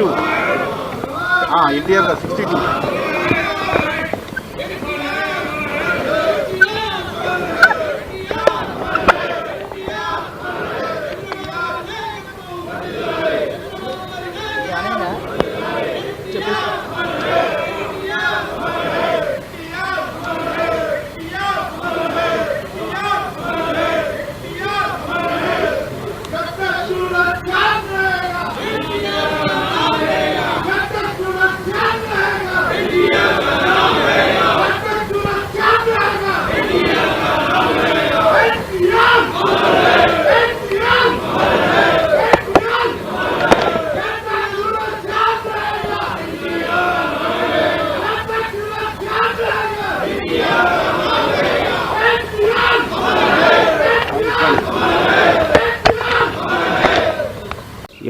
62. ఎన్టీఆర్ 62.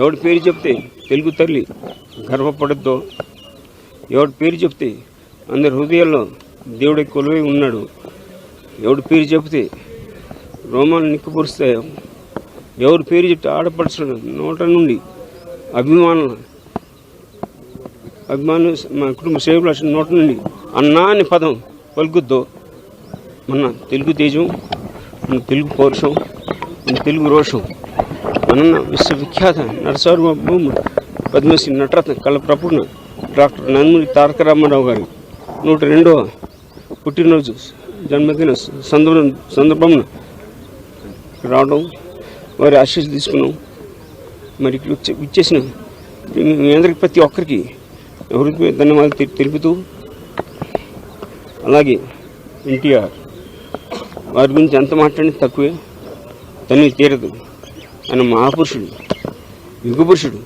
ఎవడి పేరు చెప్తే తెలుగు తల్లి గర్వపడద్దో, ఎవడి పేరు చెప్తే అందరి హృదయాల్లో దేవుడి కొలువై ఉన్నాడు, ఎవడి పేరు చెప్తే రోమాలు నిక్కుపరుస్తాయో, ఎవరి పేరు చెప్తే ఆడపడుచుడు నోట నుండి అభిమాన మా కుటుంబ సేవల నోట నుండి అన్నా అని పదం పలుకుద్దో మన తెలుగు తేజం, మన తెలుగు పౌరుషం, మన తెలుగు రోషం. మన విశ్వవిఖ్యాత నరసార్వభౌముడు పద్మశ్రీ నటరత్న కళప్రపూర్ణ డాక్టర్ నందమూరి తారక రామారావు గారి 102వ పుట్టినరోజు జన్మదిన సందర్భంలో రావడం, వారి ఆశీస్సు తీసుకున్నాం. మరి ఇచ్చేసిన మీ అందరికి ప్రతి ఒక్కరికి హృదయ ధన్యవాదాలు తెలుపుతూ, అలాగే ఎన్టీఆర్ వారి గురించి ఎంత మాట్లాడినా తక్కువే, తనివి తీరదు. ఆయన మహాపురుషుడు, యుగపురుషుడు,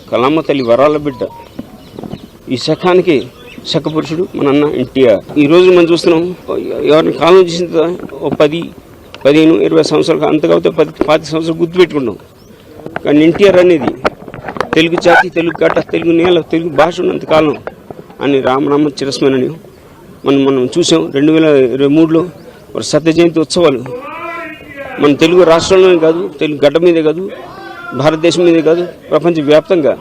కళామ తల్లి వరాల బిడ్డ, ఈ శకానికి శకపురుషుడు మన అన్న ఎన్టీఆర్. ఈరోజు మనం చూస్తున్నాం, ఎవరిని కాలం చేసిన 10, 15, 20 సంవత్సరాలు అంతకపోతే 10-15 సంవత్సరాలు గుర్తుపెట్టుకుంటాం. కానీ ఎన్టీఆర్ అనేది తెలుగు జాతి, తెలుగు గడ్డ, తెలుగు నేల, తెలుగు భాష ఉన్నంతకాలం అని రామనామ చిరస్మరణి మనం చూసాం. 2023లో సత్య జయంతి ఉత్సవాలు మన తెలుగు రాష్ట్రంలోనే కాదు, తెలుగు గడ్డ మీదే కాదు, భారతదేశం మీదే కాదు, ప్రపంచవ్యాప్తంగా